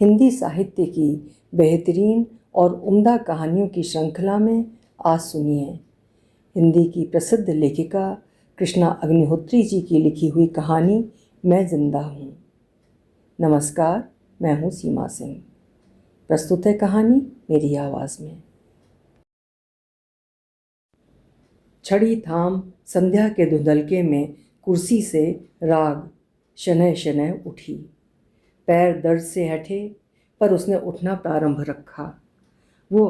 हिंदी साहित्य की बेहतरीन और उम्दा कहानियों की श्रृंखला में आज सुनिए हिंदी की प्रसिद्ध लेखिका कृष्णा अग्निहोत्री जी की लिखी हुई कहानी मैं जिंदा हूँ। नमस्कार, मैं हूँ सीमा सिंह। प्रस्तुत है कहानी मेरी आवाज़ में। छड़ी थाम संध्या के धुंधलके में कुर्सी से राग शनैः शनैः उठी। पैर दर्द से हटे, पर उसने उठना प्रारंभ रखा। वो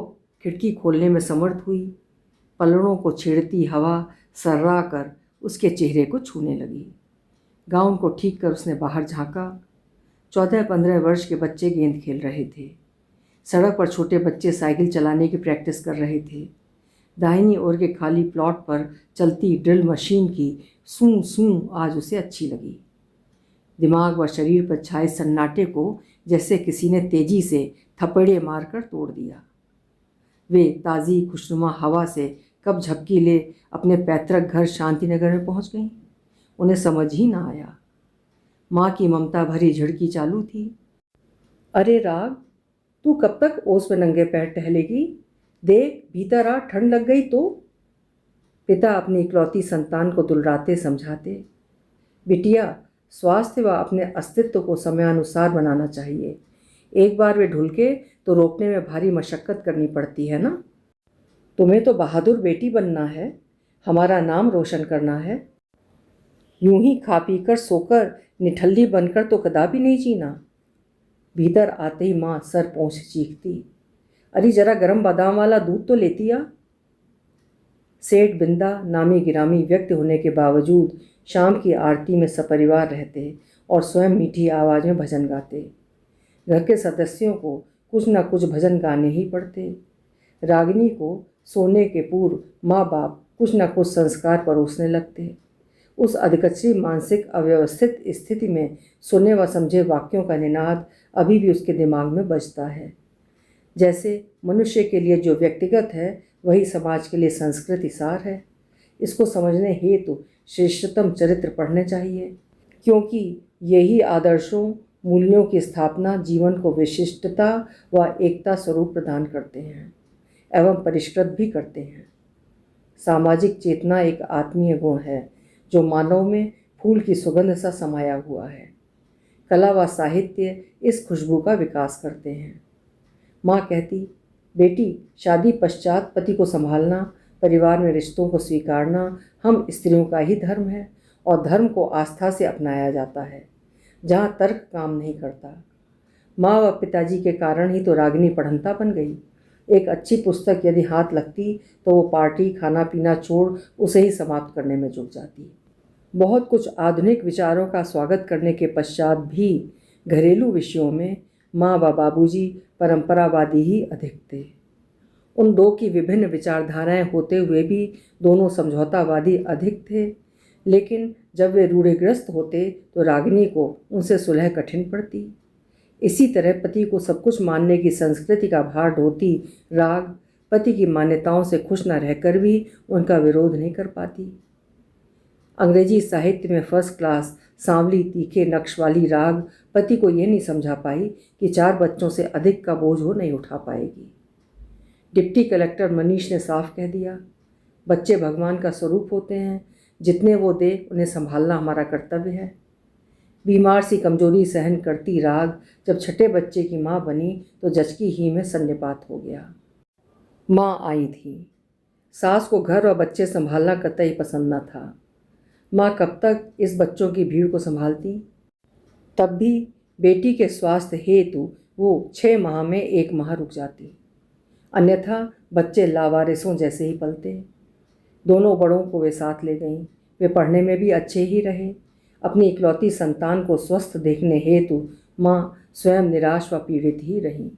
खिड़की खोलने में समर्थ हुई। पलड़ों को छेड़ती हवा सर्रा कर उसके चेहरे को छूने लगी। गाउन को ठीक कर उसने बाहर झांका। 14-15 वर्ष के बच्चे गेंद खेल रहे थे। सड़क पर छोटे बच्चे साइकिल चलाने की प्रैक्टिस कर रहे थे। दाहिनी ओर के खाली प्लॉट पर चलती ड्रिल मशीन की सूं सूं आज उसे अच्छी लगी। दिमाग व शरीर पर छाए सन्नाटे को जैसे किसी ने तेजी से थपेड़े मारकर तोड़ दिया। वे ताज़ी खुशनुमा हवा से कब झपकी ले अपने पैतृक घर शांतिनगर में पहुंच गईं, उन्हें समझ ही ना आया। माँ की ममता भरी झिड़की चालू थी। अरे राग, तू कब तक ओस में नंगे पैर टहलेगी? देख, भीतर आ, ठंड लग गई तो। पिता अपनी इकलौती संतान को दुलराते समझाते। बिटिया, स्वास्थ्य व अपने अस्तित्व को समयानुसार बनाना चाहिए। एक बार वे ढुलके तो रोकने में भारी मशक्क़त करनी पड़ती है ना। तुम्हें तो बहादुर बेटी बनना है, हमारा नाम रोशन करना है। यूं ही खा पी कर सोकर निठल्ली बनकर तो कदापि नहीं जीना। भीतर आते ही माँ सर पोंछ चीखती। अरे जरा गरम बादाम वाला दूध तो लेती आ। सेठ बिंदा नामी गिरामी व्यक्ति होने के बावजूद शाम की आरती में सपरिवार रहते और स्वयं मीठी आवाज़ में भजन गाते। घर के सदस्यों को कुछ न कुछ भजन गाने ही पड़ते। रागिनी को सोने के पूर्व माँ बाप कुछ न कुछ संस्कार परोसने लगते। उस अधकचरी मानसिक अव्यवस्थित स्थिति में सुने व समझे वाक्यों का निनाद अभी भी उसके दिमाग में बजता है। जैसे मनुष्य के लिए जो व्यक्तिगत है वही समाज के लिए संस्कृति सार है। इसको समझने हेतु श्रेष्ठतम चरित्र पढ़ने चाहिए, क्योंकि यही आदर्शों मूल्यों की स्थापना जीवन को विशिष्टता व एकता स्वरूप प्रदान करते हैं एवं परिष्कृत भी करते हैं। सामाजिक चेतना एक आत्मीय गुण है जो मानव में फूल की सुगंध सा समाया हुआ है। कला व साहित्य इस खुशबू का विकास करते हैं। माँ कहती, बेटी, शादी पश्चात पति को संभालना, परिवार में रिश्तों को स्वीकारना हम स्त्रियों का ही धर्म है और धर्म को आस्था से अपनाया जाता है, जहाँ तर्क काम नहीं करता। माँ व पिताजी के कारण ही तो रागिनी पढ़ंता बन गई। एक अच्छी पुस्तक यदि हाथ लगती तो वो पार्टी खाना पीना छोड़ उसे ही समाप्त करने में जुट जाती। बहुत कुछ आधुनिक विचारों का स्वागत करने के पश्चात भी घरेलू विषयों में माँ व बाबूजी परंपरावादी ही अधिक थे। उन दो की विभिन्न विचारधाराएं होते हुए भी दोनों समझौतावादी अधिक थे, लेकिन जब वे रूढ़िग्रस्त होते तो रागिनी को उनसे सुलह कठिन पड़ती। इसी तरह पति को सब कुछ मानने की संस्कृति का भार ढोती राग पति की मान्यताओं से खुश न रहकर भी उनका विरोध नहीं कर पाती। अंग्रेजी साहित्य में फर्स्ट क्लास सांवली तीखे नक्श वाली राग पति को ये नहीं समझा पाई कि 4 बच्चों से अधिक का बोझ वो नहीं उठा पाएगी। डिप्टी कलेक्टर मनीष ने साफ कह दिया, बच्चे भगवान का स्वरूप होते हैं, जितने वो दे उन्हें संभालना हमारा कर्तव्य है। बीमार सी कमजोरी सहन करती राग जब छठे बच्चे की माँ बनी तो जचकी ही में सन्निपात हो गया। माँ आई थी। सास को घर और बच्चे संभालना कतई पसंद न था। माँ कब तक इस बच्चों की भीड़ को संभालती। तब भी बेटी के स्वास्थ्य हेतु वो 6 माह में 1 माह रुक जाती, अन्यथा बच्चे लावारिसों जैसे ही पलते। दोनों बड़ों को वे साथ ले गईं। वे पढ़ने में भी अच्छे ही रहे। अपनी इकलौती संतान को स्वस्थ देखने हेतु माँ स्वयं निराश व पीड़ित ही रहीं।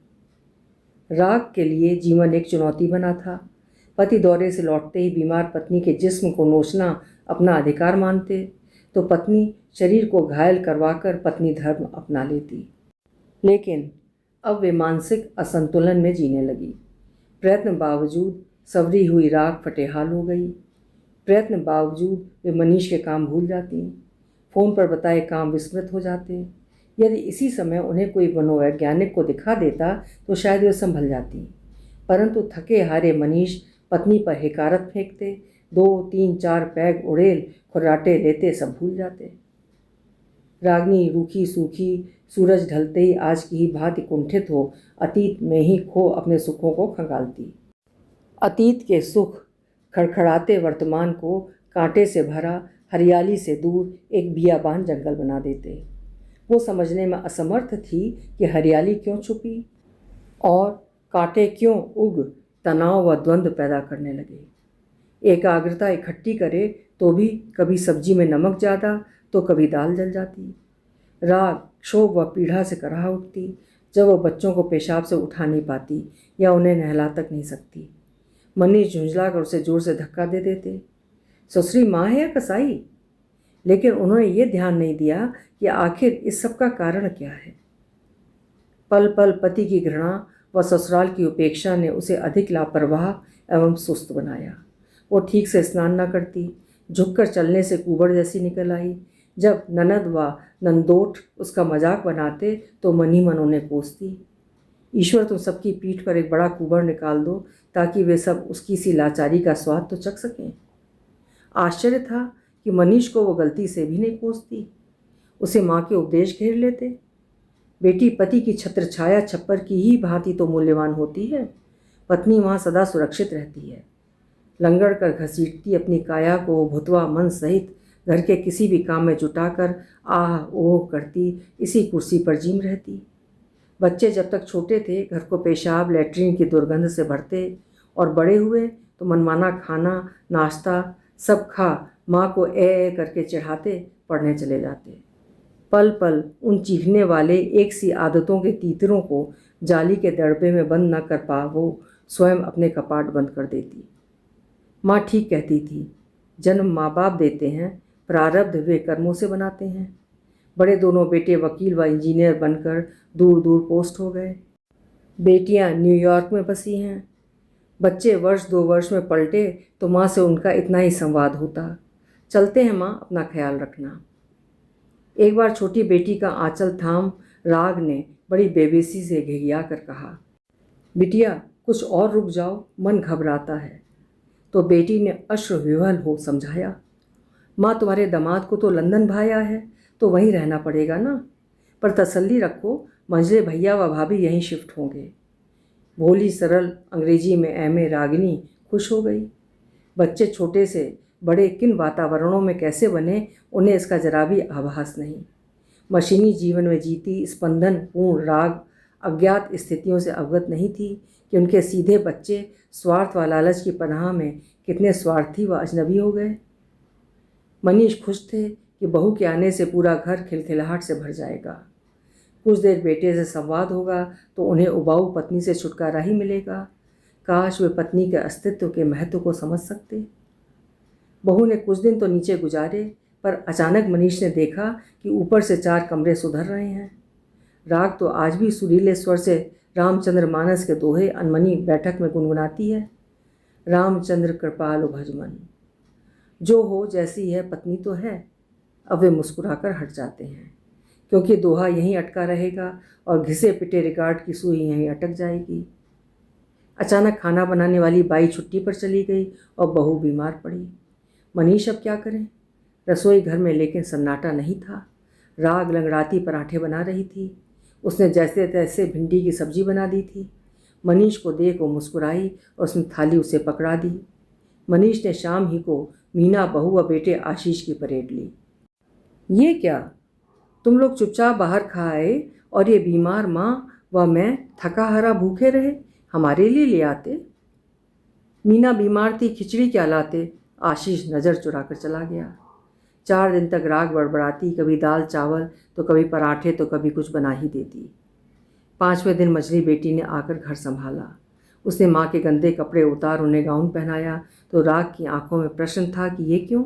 राग के लिए जीवन एक चुनौती बना था। पति दौरे से लौटते ही बीमार पत्नी के जिस्म को नोचना अपना अधिकार मानते तो पत्नी शरीर को घायल करवाकर पत्नी धर्म अपना लेती। लेकिन अब वे मानसिक असंतुलन में जीने लगी। प्रयत्न बावजूद सवरी हुई राग फटेहाल हो गई। प्रयत्न बावजूद वे मनीष के काम भूल जाती। फ़ोन पर बताए काम विस्मृत हो जाते। यदि इसी समय उन्हें कोई मनोवैज्ञानिक को दिखा देता तो शायद वे संभल जाती, परंतु थके हारे मनीष पत्नी पर हिकारत फेंकते, 2-3-4 पैग उड़ेल खुर्राटे लेते सब भूल जाते। रागिनी रूखी सूखी सूरज ढलते ही आज की ही भांति कुंठित हो अतीत में ही खो अपने सुखों को खंगालती। अतीत के सुख खड़खड़ाते वर्तमान को कांटे से भरा, हरियाली से दूर एक बियाबान जंगल बना देते। वो समझने में असमर्थ थी कि हरियाली क्यों छुपी और कांटे क्यों उग तनाव व द्वंद्व पैदा करने लगे। एकाग्रता इकट्ठी करे तो भी कभी सब्जी में नमक ज़्यादा तो कभी दाल जल जाती। राग, क्षोभ व पीड़ा से कराह उठती जब वो बच्चों को पेशाब से उठा नहीं पाती या उन्हें नहला तक नहीं सकती। मनीष झुंझला कर उसे जोर से धक्का दे देते। ससुरी माँ है या कसाई? लेकिन उन्होंने ये ध्यान नहीं दिया कि आखिर इस सब का कारण क्या है। पल पल पति की घृणा व ससुराल की उपेक्षा ने उसे अधिक लापरवाह एवं सुस्त बनाया। वो ठीक से स्नान न करती, झुककर चलने से कुबड़ जैसी निकल आई। जब ननद व नंदोट उसका मजाक बनाते तो मन ही मन उन्हें कोसती, ईश्वर तुम सबकी पीठ पर एक बड़ा कुबड़ निकाल दो ताकि वे सब उसकी सी लाचारी का स्वाद तो चख सकें। आश्चर्य था कि मनीष को वो गलती से भी नहीं कोसती। उसे माँ के उपदेश घेर लेते। बेटी पति की छत्र छाया छप्पर की ही भांति तो मूल्यवान होती है। पत्नी वहाँ सदा सुरक्षित रहती है। लंगड़ कर घसीटती अपनी काया को भुतवा मन सहित घर के किसी भी काम में जुटाकर आह ओह करती इसी कुर्सी पर जीम रहती। बच्चे जब तक छोटे थे घर को पेशाब लैट्रीन की दुर्गंध से भरते और बड़े हुए तो मनमाना खाना नाश्ता सब खा माँ को ए करके चढ़ाते पढ़ने चले जाते। पल पल उन चीखने वाले एक सी आदतों के तीतरों को जाली के दड़बे में बंद न कर पा वो स्वयं अपने कपाट बंद कर देती। माँ ठीक कहती थी, जन्म माँ बाप देते हैं, प्रारब्ध वे कर्मों से बनाते हैं। बड़े दोनों बेटे वकील व इंजीनियर बनकर दूर दूर पोस्ट हो गए। बेटियां न्यूयॉर्क में बसी हैं। बच्चे वर्ष 2 वर्ष में पलटे तो माँ से उनका इतना ही संवाद होता, चलते हैं माँ, अपना ख्याल रखना। एक बार छोटी बेटी का आंचल थाम राग ने बड़ी बेबसी से घिघिया कर कहा, बिटिया कुछ और रुक जाओ, मन घबराता है। तो बेटी ने अश्रु विह्वल हो समझाया, माँ तुम्हारे दामाद को तो लंदन भाया है तो वहीं रहना पड़ेगा ना, पर तसल्ली रखो मंझले भैया व भाभी यहीं शिफ्ट होंगे। भोली सरल अंग्रेजी में एमए रागिनी खुश हो गई। बच्चे छोटे से बड़े किन वातावरणों में कैसे बने उन्हें इसका जरा भी आभास नहीं। मशीनी जीवन में जीती स्पंदन पूर्ण राग अज्ञात स्थितियों से अवगत नहीं थी कि उनके सीधे बच्चे स्वार्थ व लालच की पनाह में कितने स्वार्थी व अजनबी हो गए। मनीष खुश थे कि बहू के आने से पूरा घर खिलखिलाहट से भर जाएगा। कुछ देर बेटे से संवाद होगा तो उन्हें उबाऊ पत्नी से छुटकारा ही मिलेगा। काश वे पत्नी के अस्तित्व के महत्व को समझ सकते। बहू ने कुछ दिन तो नीचे गुजारे, पर अचानक मनीष ने देखा कि ऊपर से 4 कमरे सुधर रहे हैं। राग तो आज भी सुरीले स्वर से रामचंद्र मानस के दोहे अनमनी बैठक में गुनगुनाती है, रामचंद्र कृपालु भजमन। जो हो जैसी है पत्नी तो है। अब वे मुस्कुराकर हट जाते हैं क्योंकि दोहा यहीं अटका रहेगा और घिसे पिटे रिकॉर्ड की सुई यहीं अटक जाएगी। अचानक खाना बनाने वाली बाई छुट्टी पर चली गई और बहू बीमार पड़ी। मनीष अब क्या करें? रसोई घर में लेकिन सन्नाटा नहीं था। राग लंगड़ाती पराठे बना रही थी। उसने जैसे तैसे भिंडी की सब्जी बना दी थी। मनीष को देख वो मुस्कुराई और उसने थाली उसे पकड़ा दी। मनीष ने शाम ही को मीना बहू व बेटे आशीष की परेड ली। ये क्या, तुम लोग चुपचाप बाहर खा आए और ये बीमार माँ व मैं थका हारा भूखे रहे, हमारे लिए ले आते। मीना बीमार थी, खिचड़ी क्या लाते? आशीष नज़र चुराकर चला गया। 4 दिन तक राग बड़बड़ाती, कभी दाल चावल तो कभी पराठे तो कभी कुछ बना ही देती। 5वें दिन मझली बेटी ने आकर घर संभाला। उसने माँ के गंदे कपड़े उतार उन्हें गाउन पहनाया तो राग की आंखों में प्रश्न था कि ये क्यों?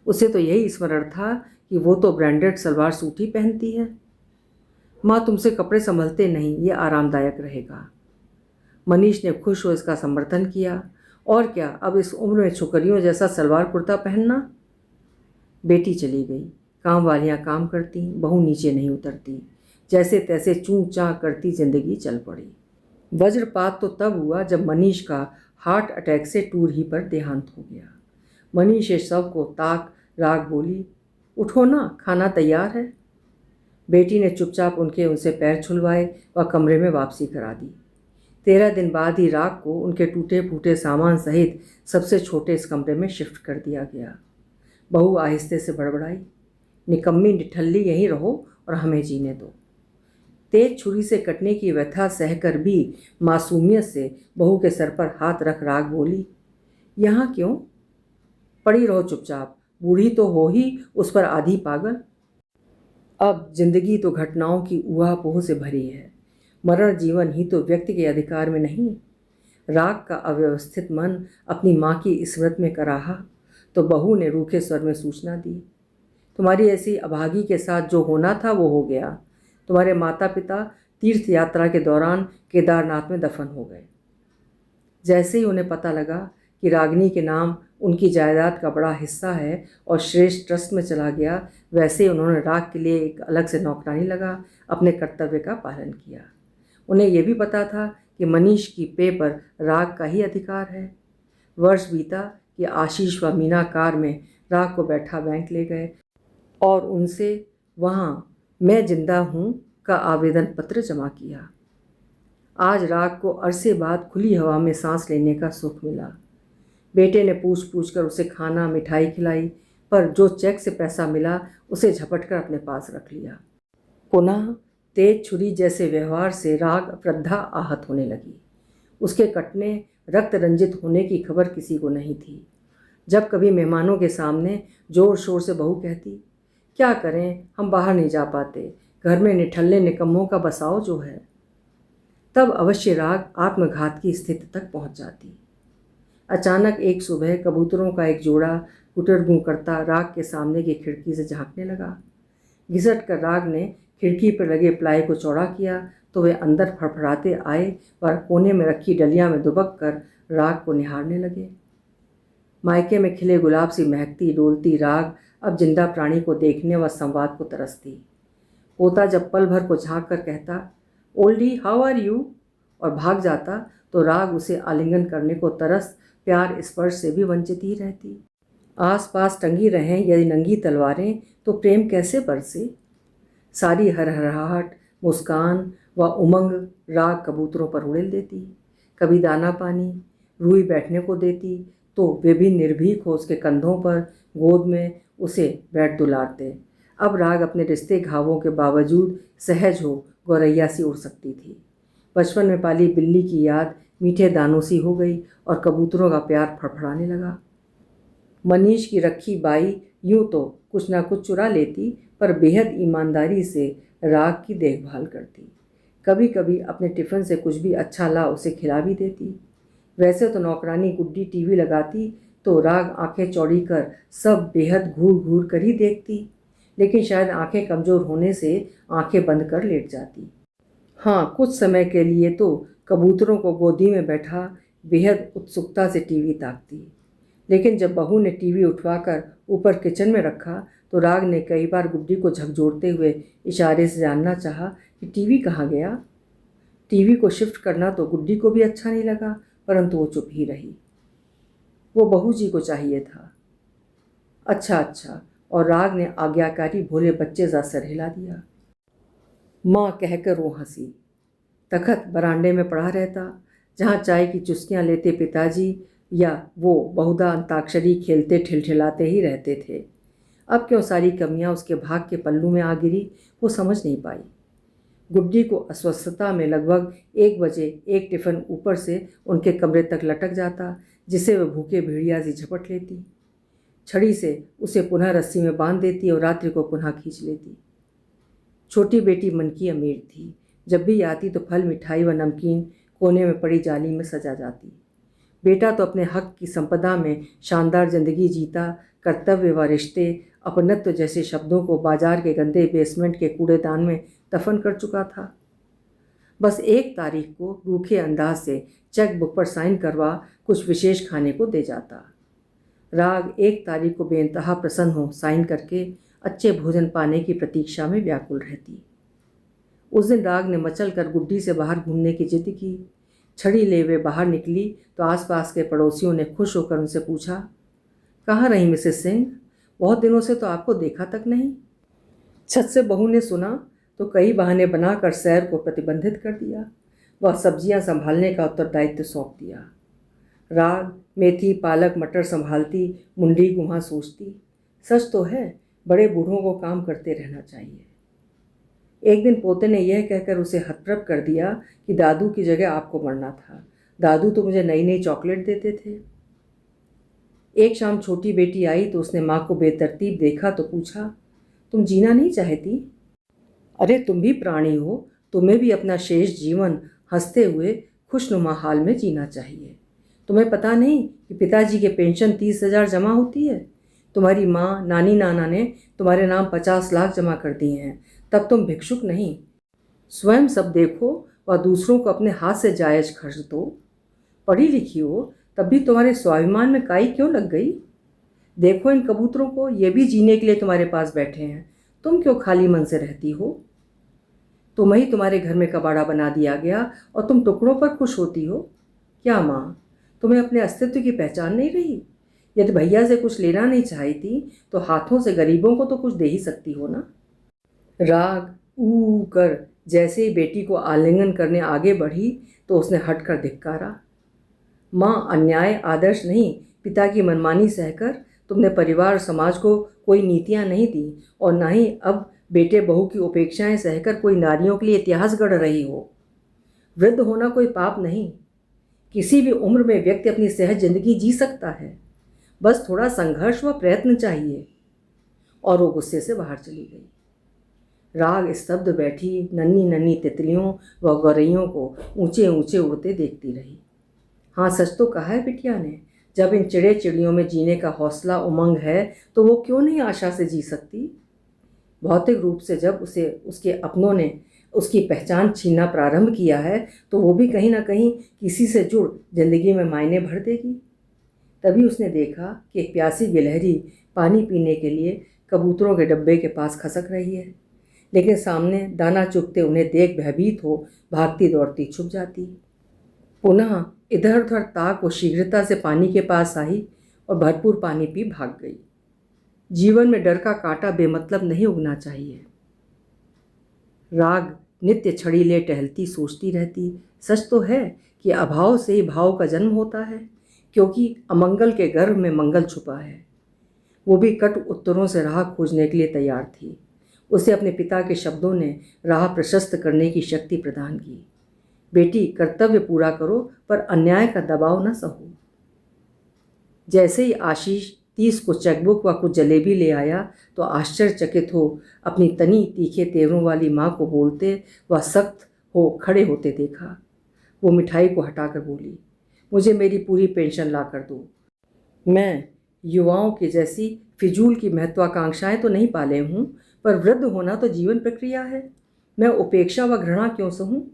उसे तो यही स्मरण था कि वो तो ब्रांडेड सलवार सूट ही पहनती है। माँ तुमसे कपड़े संभलते नहीं, ये आरामदायक रहेगा। मनीष ने खुश हो इसका समर्थन किया। और क्या, अब इस उम्र में छोकरियों जैसा सलवार कुर्ता पहनना। बेटी चली गई। काम वालियाँ काम करती, बहू नीचे नहीं उतरती। जैसे तैसे चूं चां करती जिंदगी चल पड़ी। वज्रपात तो तब हुआ जब मनीष का हार्ट अटैक से टूर ही पर देहांत हो गया। मनीष इस शव को ताक राग बोली, उठो ना, खाना तैयार है। बेटी ने चुपचाप उनसे पैर छुलवाए व कमरे में वापसी करा दी। 13 दिन बाद ही राग को उनके टूटे फूटे सामान सहित सबसे छोटे इस कमरे में शिफ्ट कर दिया गया। बहू आहिस्ते से बड़बड़ाई, निकम्मी निठल्ली यहीं रहो और हमें जीने दो। तेज छुरी से कटने की व्यथा सहकर भी मासूमियत से बहू के सर पर हाथ रख राग बोली, यहाँ क्यों? पड़ी रहो चुपचाप, बूढ़ी तो हो ही, उस पर आधी पागल। अब जिंदगी तो घटनाओं की ऊहापोह से भरी है। मरण जीवन ही तो व्यक्ति के अधिकार में नहीं। राग का अव्यवस्थित मन अपनी माँ की स्मृत में कराहा तो बहू ने रूखे स्वर में सूचना दी, तुम्हारी ऐसी अभागी के साथ जो होना था वो हो गया। तुम्हारे माता पिता तीर्थ यात्रा के दौरान केदारनाथ में दफन हो गए। जैसे ही उन्हें पता लगा कि रागिनी के नाम उनकी जायदाद का बड़ा हिस्सा है और श्रेष्ठ ट्रस्ट में चला गया, वैसे ही उन्होंने राग के लिए एक अलग से नौकरानी लगा अपने कर्तव्य का पालन किया। उन्हें यह भी पता था कि मनीष की पे पर राग का ही अधिकार है। वर्ष बीता कि आशीष व मीना कार में राग को बैठा बैंक ले गए और उनसे वहाँ मैं जिंदा हूँ का आवेदन पत्र जमा किया। आज राग को अरसे बाद खुली हवा में सांस लेने का सुख मिला। बेटे ने पूछ पूछ कर उसे खाना मिठाई खिलाई, पर जो चेक से पैसा मिला उसे झपट कर अपने पास रख लिया। पुनः तेज छुरी जैसे व्यवहार से राग वृद्धा आहत होने लगी। उसके कटने रक्त रंजित होने की खबर किसी को नहीं थी। जब कभी मेहमानों के सामने जोर शोर से बहू कहती, क्या करें, हम बाहर नहीं जा पाते, घर में निठल्ले निकम्मों का बसाव जो है, तब अवश्य राग आत्मघात की स्थिति तक पहुंच जाती। अचानक एक सुबह कबूतरों का एक जोड़ा गुटर गूं करता राग के सामने की खिड़की से झांकने लगा। घिसट कर राग ने खिड़की पर लगे प्लाई को चौड़ा किया तो वे अंदर फड़फड़ाते आए और कोने में रखी डलिया में दुबक कर राग को निहारने लगे। मायके में खिले गुलाब सी महकती डोलती राग अब जिंदा प्राणी को देखने व संवाद को तरसती। पोता जब पल भर को झांक कर कहता, ओल्डी हाउ आर यू, और भाग जाता तो राग उसे आलिंगन करने को तरस प्यार स्पर्श से भी वंचित ही रहती। आस पास टंगी रहें यदि नंगी तलवारें तो प्रेम कैसे बरसे। सारी हरहराहट, मुस्कान व उमंग राग कबूतरों पर उड़ेल देती। कभी दाना पानी रूई बैठने को देती तो वे भी निर्भीक हो उसके कंधों पर गोद में उसे बैठ दुलारते। अब राग अपने रिश्ते घावों के बावजूद सहज हो गौरैया सी उड़ सकती थी। बचपन में पाली बिल्ली की याद मीठे दानों सी हो गई और कबूतरों का प्यार फड़फड़ाने लगा। मनीष की रखी बाई यूं तो कुछ ना कुछ चुरा लेती, पर बेहद ईमानदारी से राग की देखभाल करती। कभी कभी अपने टिफ़िन से कुछ भी अच्छा ला उसे खिला भी देती। वैसे तो नौकरानी गुड्डी टीवी लगाती तो राग आंखें चौड़ी कर सब बेहद घूर घूर कर ही देखती, लेकिन शायद आंखें कमज़ोर होने से आंखें बंद कर लेट जाती। हाँ, कुछ समय के लिए तो कबूतरों को गोदी में बैठा बेहद उत्सुकता से टीवी ताकती, लेकिन जब बहू ने टीवी उठवाकर ऊपर किचन में रखा तो राग ने कई बार गुड्डी को झकझोरते हुए इशारे से जानना चाहा कि टीवी कहाँ गया। टीवी को शिफ्ट करना तो गुड्डी को भी अच्छा नहीं लगा, परंतु वो चुप ही रही। वो बहू जी को चाहिए था। अच्छा, और राग ने आज्ञाकारी भोले बच्चे सा सर हिला दिया। माँ कहकर वो हंसी। तखत बरांडे में पड़ा रहता, जहाँ चाय की चुस्कियाँ लेते पिताजी या वो बहुधा अंताक्षरी खेलते ठिलठिलाते ही रहते थे। अब क्यों सारी कमियाँ उसके भाग के पल्लू में आ गिरी, वो समझ नहीं पाई। गुड्डी को अस्वस्थता में लगभग 1 बजे एक टिफ़िन ऊपर से उनके कमरे तक लटक जाता, जिसे वह भूखे भेड़िया सी झपट लेती। छड़ी से उसे पुनः रस्सी में बांध देती और रात्रि को पुनः खींच लेती। छोटी बेटी मन की अमीर थी। जब भी आती तो फल मिठाई व नमकीन कोने में पड़ी जाली में सजा जाती। बेटा तो अपने हक की संपदा में शानदार जिंदगी जीता, कर्तव्य व रिश्ते, अपनत्व जैसे शब्दों को बाजार के गंदे बेसमेंट के कूड़ेदान में दफन कर चुका था। बस 1 तारीख को रूखे अंदाज से चेक बुक पर साइन करवा कुछ विशेष खाने को दे जाता। राग 1 तारीख को बेइंतहा प्रसन्न हो साइन करके अच्छे भोजन पाने की प्रतीक्षा में व्याकुल रहती। उस दिन राग ने मचल कर गुड्डी से बाहर घूमने की जिद की। छड़ी ले वे बाहर निकली तो आसपास के पड़ोसियों ने खुश होकर उनसे पूछा, कहाँ रही मिसेस सिंह? बहुत दिनों से तो आपको देखा तक नहीं। छत से बहू ने सुना तो कई बहाने बनाकर सैर को प्रतिबंधित कर दिया। वह सब्जियां संभालने का उत्तरदायित्व सौंप दिया। राग मेथी पालक मटर संभालती, मुंडी गुहा सोचती। सच तो है, बड़े बूढ़ों को काम करते रहना चाहिए। एक दिन पोते ने यह कहकर उसे हतप्रभ कर दिया कि दादू की जगह आपको मरना था। दादू तो मुझे नई नई चॉकलेट देते थे। एक शाम छोटी बेटी आई तो उसने माँ को बेतरतीब देखा तो पूछा, तुम जीना नहीं चाहती? अरे तुम भी प्राणी हो, तुम्हें भी अपना शेष जीवन हंसते हुए खुशनुमा हाल में जीना चाहिए। तुम्हें पता नहीं कि पिताजी के पेंशन 30,000 जमा होती है? तुम्हारी माँ नानी नाना ने तुम्हारे नाम 50 लाख जमा कर दिए हैं। तब तुम भिक्षुक नहीं, स्वयं सब देखो व दूसरों को अपने हाथ से जायज खर्च दो। पढ़ी लिखी हो तब भी तुम्हारे स्वाभिमान में काई क्यों लग गई? देखो इन कबूतरों को, ये भी जीने के लिए तुम्हारे पास बैठे हैं। तुम क्यों खाली मन से रहती हो? तुम्हें ही तुम्हारे घर में कबाड़ा बना दिया गया और तुम टुकड़ों पर खुश होती हो। क्या माँ, तुम्हें अपने अस्तित्व की पहचान नहीं रही? यदि भैया से कुछ लेना नहीं चाहती तो हाथों से गरीबों को तो कुछ दे ही सकती हो ना। राग ऊ कर जैसे ही बेटी को आलिंगन करने आगे बढ़ी तो उसने हटकर धिक्कारा। माँ, अन्याय आदर्श नहीं, पिता की मनमानी सहकर तुमने परिवार और समाज को कोई नीतियाँ नहीं दी और ना ही अब बेटे बहू की उपेक्षाएं सहकर कोई नारियों के लिए इतिहास गढ़ रही हो। वृद्ध होना कोई पाप नहीं। किसी भी उम्र में व्यक्ति अपनी सहज जिंदगी जी सकता है। बस थोड़ा संघर्ष व प्रयत्न चाहिए। और वो गुस्से से बाहर चली गई। राग स्तब्ध बैठी नन्ही नन्ही तितलियों व गौरैयों को ऊंचे ऊंचे उड़ते देखती रही। हाँ, सच तो कहा है बिटिया ने, जब इन चिड़े चिड़ियों में जीने का हौसला उमंग है तो वो क्यों नहीं आशा से जी सकती? भौतिक रूप से जब उसे उसके अपनों ने उसकी पहचान छीनना प्रारंभ किया है तो वो भी कहीं ना कहीं किसी से जुड़ जिंदगी में मायने भर देगी। तभी उसने देखा कि एक प्यासी गिलहरी पानी पीने के लिए कबूतरों के डब्बे के पास खसक रही है, लेकिन सामने दाना चुगते उन्हें देख भयभीत हो भागती दौड़ती छुप जाती। पुनः इधर उधर ताक वो शीघ्रता से पानी के पास आई और भरपूर पानी पी भाग गई। जीवन में डर का कांटा बेमतलब नहीं उगना चाहिए। राग नित्य छड़ी ले टहलती सोचती रहती। सच तो है कि अभाव से ही भाव का जन्म होता है, क्योंकि अमंगल के गर्भ में मंगल छुपा है। वो भी कट उत्तरों से राह खोजने के लिए तैयार थी। उसे अपने पिता के शब्दों ने राह प्रशस्त करने की शक्ति प्रदान की। बेटी, कर्तव्य पूरा करो पर अन्याय का दबाव न सहो। जैसे ही आशीष 30 को चेकबुक व कुछ जलेबी ले आया तो आश्चर्यचकित हो अपनी तनी तीखे तेवरों वाली माँ को बोलते व सख्त हो खड़े होते देखा। वो मिठाई को हटाकर बोली, मुझे मेरी पूरी पेंशन ला कर दो। मैं युवाओं की जैसी फिजूल की महत्वाकांक्षाएं तो नहीं पाले हूँ, पर वृद्ध होना तो जीवन प्रक्रिया है। मैं उपेक्षा व घृणा क्यों सहूँ?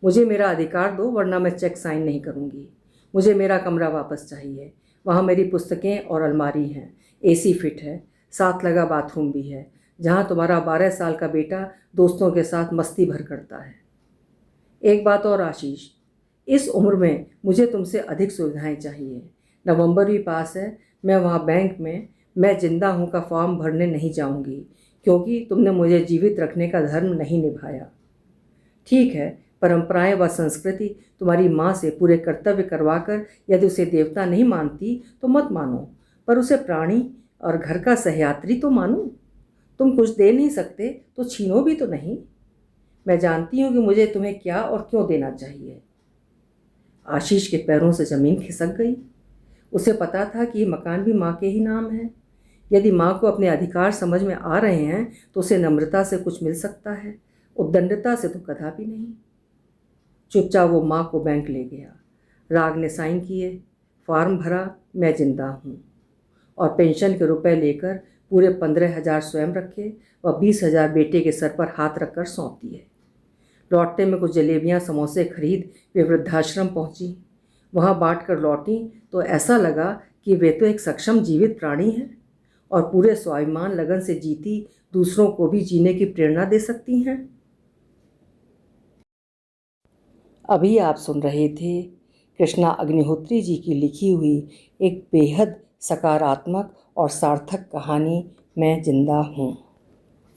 मुझे मेरा अधिकार दो, वरना मैं चेक साइन नहीं करूँगी। मुझे मेरा कमरा वापस चाहिए। वहाँ मेरी पुस्तकें और अलमारी हैं, एसी फिट है, साथ लगा बाथरूम भी है, जहाँ तुम्हारा 12 साल का बेटा दोस्तों के साथ मस्ती भर करता है। एक बात और आशीष, इस उम्र में मुझे तुमसे अधिक सुविधाएं चाहिए। नवंबर भी पास है। मैं वहाँ बैंक में मैं जिंदा हूँ का फॉर्म भरने नहीं जाऊँगी, क्योंकि तुमने मुझे जीवित रखने का धर्म नहीं निभाया। ठीक है, परंपराएं व संस्कृति तुम्हारी माँ से पूरे कर्तव्य करवाकर यदि उसे देवता नहीं मानती तो मत मानो, पर उसे प्राणी और घर का सहयात्री तो मानो। तुम कुछ दे नहीं सकते तो छीनो भी तो नहीं। मैं जानती हूँ कि मुझे तुम्हें क्या और क्यों देना चाहिए। आशीष के पैरों से ज़मीन खिसक गई। उसे पता था कि ये मकान भी माँ के ही नाम है। यदि माँ को अपने अधिकार समझ में आ रहे हैं तो उसे नम्रता से कुछ मिल सकता है, उद्दंडता से तो कदापि नहीं। चुपचाप वो माँ को बैंक ले गया। राग ने साइन किए, फॉर्म भरा, मैं जिंदा हूँ, और पेंशन के रुपए लेकर पूरे 15,000 स्वयं रखे व 20,000 बेटे के सर पर हाथ रखकर सौंप दिए। लौटते में कुछ जलेबियाँ समोसे खरीद वे वृद्धाश्रम पहुँची। वहाँ बांट कर लौटी तो ऐसा लगा कि वे तो एक सक्षम जीवित प्राणी हैं और पूरे स्वाभिमान लगन से जीती दूसरों को भी जीने की प्रेरणा दे सकती हैं। अभी आप सुन रहे थे कृष्णा अग्निहोत्री जी की लिखी हुई एक बेहद सकारात्मक और सार्थक कहानी मैं जिंदा हूँ।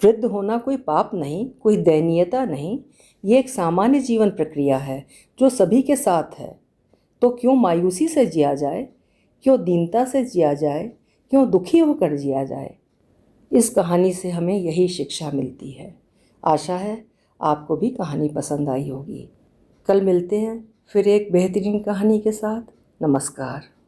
वृद्ध होना कोई पाप नहीं, कोई दयनीयता नहीं, ये एक सामान्य जीवन प्रक्रिया है जो सभी के साथ है। तो क्यों मायूसी से जिया जाए, क्यों दीनता से जिया जाए, क्यों दुखी होकर जिया जाए। इस कहानी से हमें यही शिक्षा मिलती है। आशा है आपको भी कहानी पसंद आई होगी। कल मिलते हैं फिर एक बेहतरीन कहानी के साथ। नमस्कार।